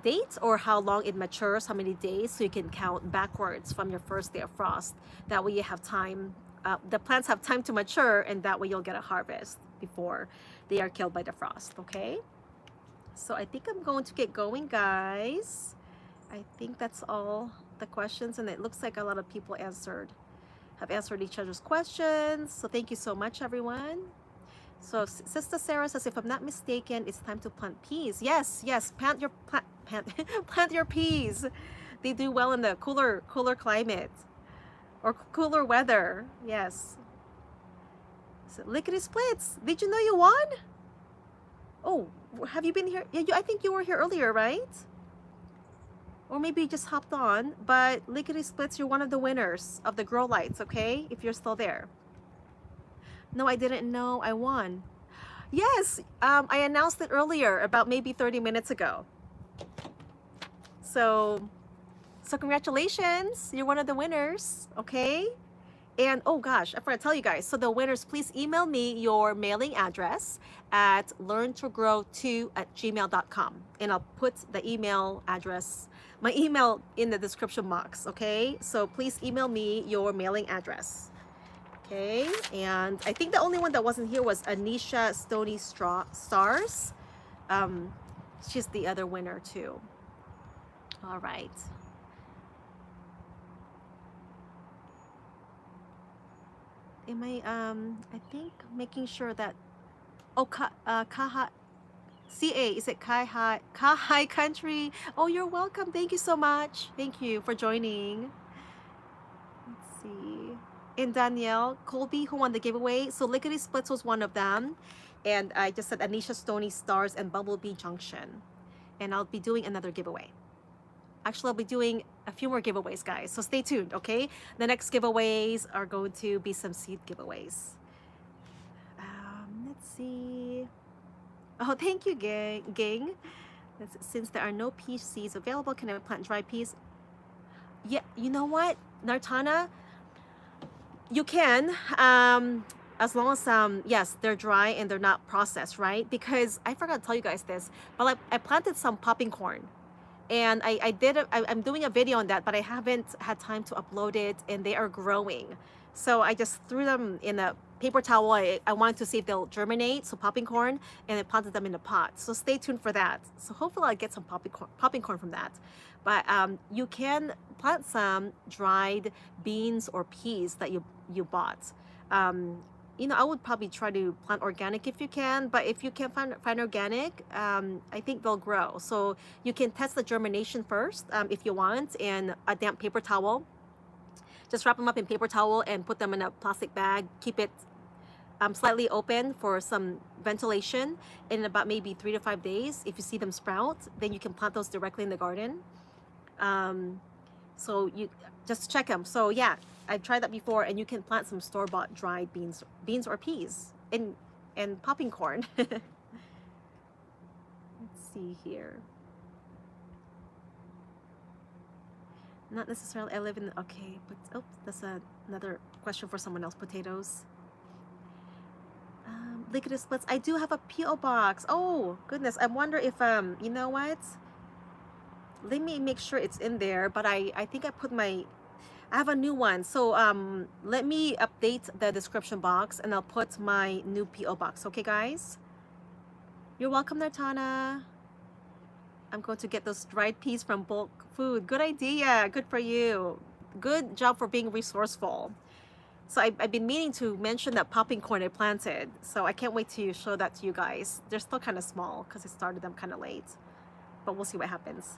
date, or how long it matures, how many days, so you can count backwards from your first day of frost. That way you have time, the plants have time to mature, and that way you'll get a harvest before they are killed by the frost. Okay, so I think I'm going to get going, guys. I think that's all the questions, and it looks like a lot of people have answered each other's questions. So thank you so much, everyone. So Sister Sarah says, if I'm not mistaken, it's time to plant peas. Yes, yes, plant plant your peas. They do well in the cooler climate or cooler weather. Yes. So, TheLickitySplitz, did you know you won? Oh, have you been here? Yeah, I think you were here earlier, right? Or maybe you just hopped on. But TheLickitySplitz, you're one of the winners of the Grow Lights, okay? If you're still there. No, I didn't know I won. Yes, I announced it earlier, about maybe 30 minutes ago. So congratulations, you're one of the winners, okay? And oh gosh, I forgot to tell you guys. So the winners, please email me your mailing address at learntogrow2@gmail.com. And I'll put the email address, my email, in the description box, okay? So please email me your mailing address. Okay, and I think the only one that wasn't here was Anisha StoneyStars. She's the other winner too. All right. Am I think making sure that, oh, Kaha, CA, is it Kahai Country? Oh, you're welcome. Thank you so much. Thank you for joining. Let's see. And Danielle Colby, who won the giveaway. So TheLickitySplitz was one of them. And I just said Anisha StoneyStars and Bumblebee Junction. And I'll be doing another giveaway. Actually, I'll be doing a few more giveaways, guys. So stay tuned, okay? The next giveaways are going to be some seed giveaways. Let's see. Oh, thank you, gang. Since there are no pea seeds available, can I plant dry peas? Yeah, you know what, Nartana? You can, as long as yes, they're dry and they're not processed, right? Because I forgot to tell you guys this, but I planted some popping corn, and I'm doing a video on that, but I haven't had time to upload it, and they are growing. So I just threw them in a paper towel. I wanted to see if they'll germinate, so popping corn, and I planted them in a pot. So stay tuned for that. So hopefully I'll get some popping corn from that. But you can plant some dried beans or peas that you bought. You know, I would probably try to plant organic if you can, but if you can't find organic, I think they'll grow. So you can test the germination first, if you want, in a damp paper towel. Just wrap them up in paper towel and put them in a plastic bag. Keep it slightly open for some ventilation. In about maybe 3 to 5 days, if you see them sprout, then you can plant those directly in the garden. So you just check them. So yeah, I've tried that before, and you can plant some store-bought dried beans or peas and popping corn. Let's see here. Not necessarily, I live in, okay, but oh, that's another question for someone else. Potatoes. TheLickitySplitz, I do have a P.O. box. Oh goodness, I wonder if you know what, let me make sure it's in there. But I think I put I have a new one. So let me update the description box, and I'll put my new P.O. box. Okay, guys? You're welcome, Nartana. I'm going to get those dried peas from bulk food. Good idea. Good for you. Good job for being resourceful. So I've been meaning to mention that popping corn I planted. So I can't wait to show that to you guys. They're still kind of small because I started them kind of late. But we'll see what happens.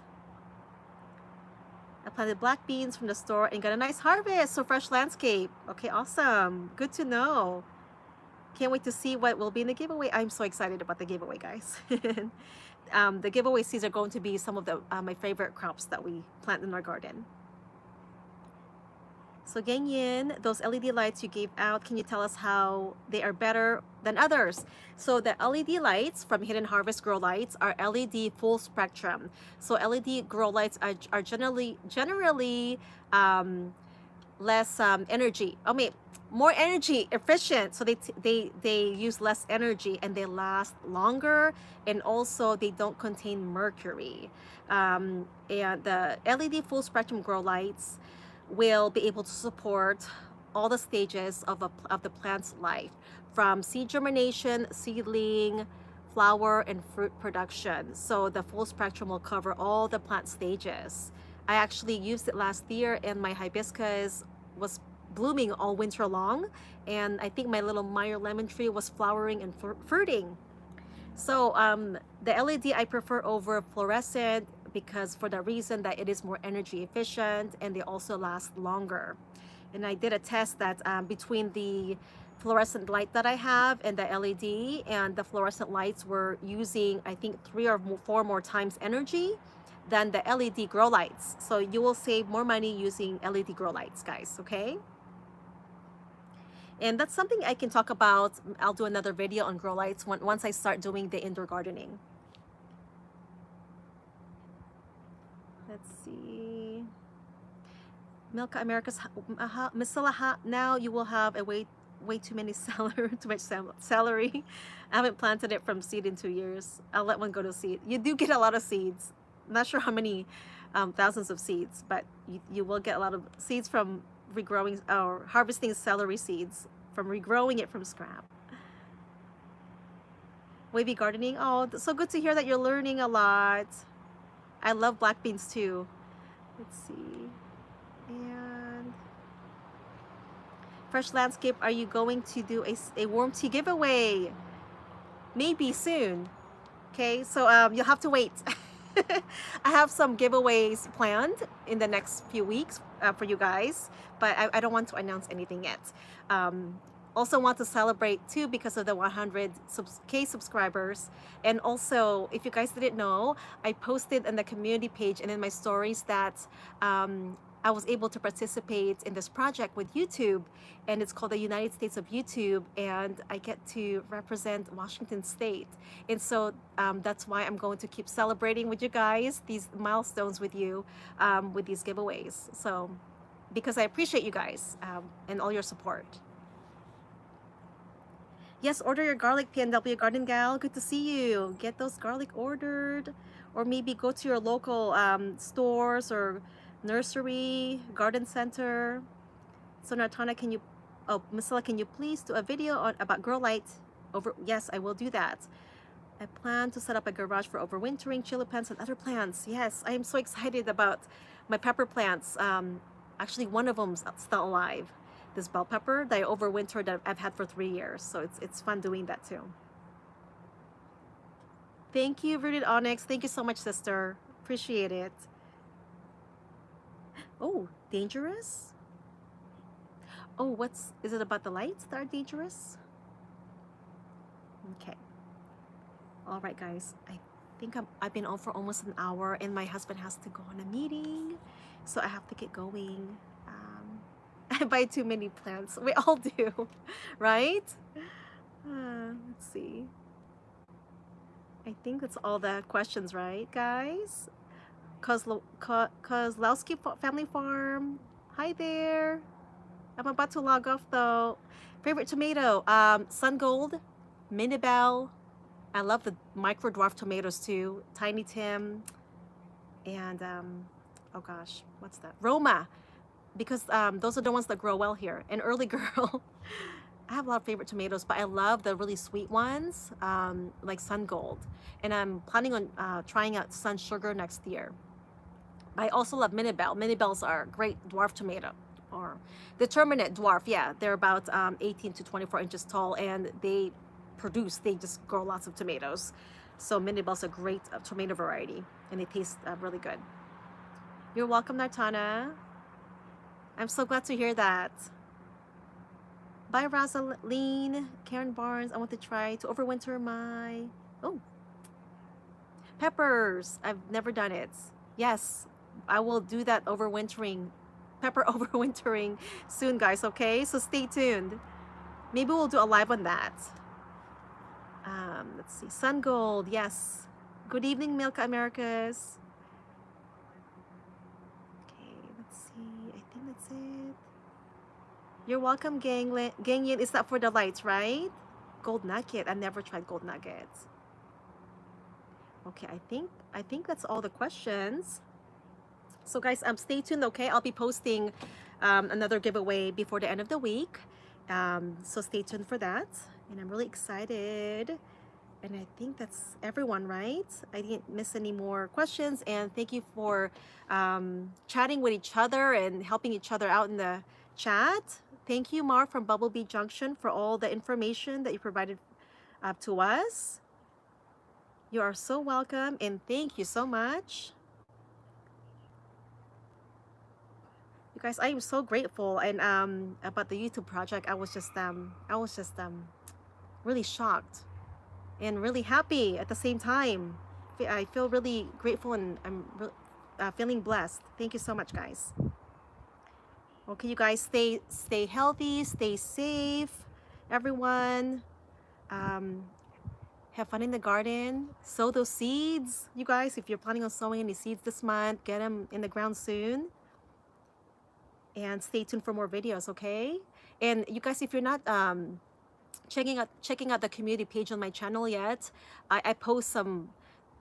I planted black beans from the store and got a nice harvest. So fresh landscape. Okay, awesome. Good to know. Can't wait to see what will be in the giveaway. I'm so excited about the giveaway, guys. The giveaway seeds are going to be some of the my favorite crops that we plant in our garden. So Gangyin, those LED lights you gave out, can you tell us how they are better than others? So the LED lights from Hidden Harvest grow lights are LED full spectrum. So LED grow lights are generally less energy. I mean, more energy efficient. So they use less energy and they last longer, and also they don't contain mercury. And the LED full spectrum grow lights will be able to support all the stages of the plant's life, from seed germination, seedling, flower, and fruit production. So the full spectrum will cover all the plant stages. I actually used it last year and my hibiscus was blooming all winter long, and I think my little Meyer lemon tree was flowering and fruiting. So the LED I prefer over fluorescent because for the reason that it is more energy efficient and they also last longer. And I did a test that between the fluorescent light that I have and the LED, and the fluorescent lights were using I think 3 or 4 more times energy than the LED grow lights. So you will save more money using LED grow lights, guys, okay? And that's something I can talk about. I'll do another video on grow lights once I start doing the indoor gardening. Let's see. Milka America's Misilla, now you will have a way too many celery. I haven't planted it from seed in 2 years. I'll let one go to seed. You do get a lot of seeds. I'm not sure how many thousands of seeds, but you will get a lot of seeds from regrowing or harvesting celery seeds, from regrowing it from scrap. Wavy gardening. Oh, so good to hear that you're learning a lot. I love black beans too. Let's see. And Fresh Landscape, are you going to do a warm tea giveaway? Maybe soon. Okay, so you'll have to wait. I have some giveaways planned in the next few weeks for you guys, but I don't want to announce anything yet. Also want to celebrate too because of the 100K subscribers. And also, if you guys didn't know, I posted on the community page and in my stories that I was able to participate in this project with YouTube, and it's called the United States of YouTube, and I get to represent Washington State. And so that's why I'm going to keep celebrating with you guys these milestones with you with these giveaways. So because I appreciate you guys and all your support. Yes, order your garlic, PNW Garden Gal. Good to see you. Get those garlic ordered, or maybe go to your local stores or nursery, garden center. So Nartana, can you, oh, Misilla, can you please do a video about grow light over? Yes, I will do that. I plan to set up a garage for overwintering chili plants and other plants. Yes, I am so excited about my pepper plants. Actually, one of them's still alive. This bell pepper that I overwintered that I've had for 3 years. So it's fun doing that too. Thank you, Rooted Onyx. Thank you so much, sister. Appreciate it. Oh, dangerous? Oh, is it about the lights that are dangerous? Okay. All right, guys. I think I've been on for almost an hour and my husband has to go on a meeting. So I have to get going. I buy too many plants. We all do, right? Let's see. I think that's all the questions, right, guys? Kozlowski Family Farm. Hi there. I'm about to log off though. Favorite tomato? Sun Gold, Minibel. I love the micro dwarf tomatoes too. Tiny Tim. And oh gosh, what's that? Roma. Because those are the ones that grow well here. And Early Girl. I have a lot of favorite tomatoes, but I love the really sweet ones, like Sun Gold. And I'm planning on trying out Sun Sugar next year. I also love Mini Bell. Mini Bells are great dwarf tomato, or determinate dwarf. Yeah, they're about 18 to 24 inches tall, and they just grow lots of tomatoes. So Mini Bell's a great tomato variety, and they taste really good. You're welcome, Nartana. I'm so glad to hear that. Bye, Rosaline. Karen Barnes, I want to try to overwinter my... Oh. Peppers. I've never done it. Yes, I will do that overwintering. Pepper overwintering soon, guys, okay? So stay tuned. Maybe we'll do a live on that. Let's see. Sun Gold, yes. Good evening, Milka Americas. Okay, let's see. I think that's it. You're welcome, Gang Yin. Is that for the lights, right? Gold nugget. I never tried gold nuggets. Okay, I think that's all the questions. So guys, stay tuned, okay? I'll be posting another giveaway before the end of the week. So stay tuned for that. And I'm really excited. And I think that's everyone, right? I didn't miss any more questions. And thank you for chatting with each other and helping each other out in the chat. Thank you, Mark from Bumblebee Junction, for all the information that you provided to us. You are so welcome, and thank you so much. You guys, I am so grateful, and about the YouTube project, I was just really shocked and really happy at the same time. I feel really grateful, and I'm feeling blessed. Thank you so much, guys. Okay, you guys, stay healthy, stay safe, everyone. Have fun in the garden. Sow those seeds, you guys. If you're planning on sowing any seeds this month, get them in the ground soon. And stay tuned for more videos, okay? And you guys, if you're not checking out the community page on my channel yet, I post some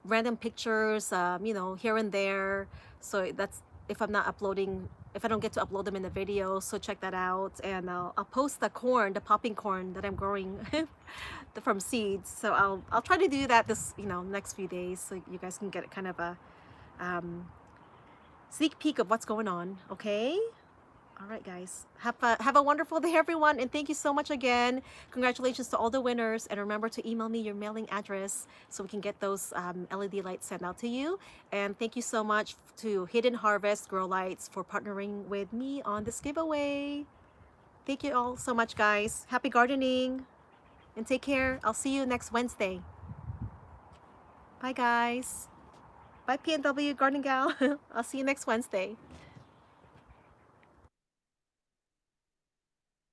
random pictures, you know, here and there. So that's if I'm not uploading, if I don't get to upload them in the video. So check that out, and I'll post the corn, the popping corn that I'm growing from seeds. So I'll try to do that this, you know, next few days, so you guys can get kind of a sneak peek of what's going on. Okay. All right, guys, have a wonderful day, everyone, and thank you so much again. Congratulations to all the winners, and remember to email me your mailing address so we can get those LED lights sent out to you. And thank you so much to Hidden Harvest Grow Lights for partnering with me on this giveaway. Thank you all so much, guys. Happy gardening, and take care. I'll see you next Wednesday. Bye, guys. Bye, PNW Garden Gal. I'll see you next Wednesday.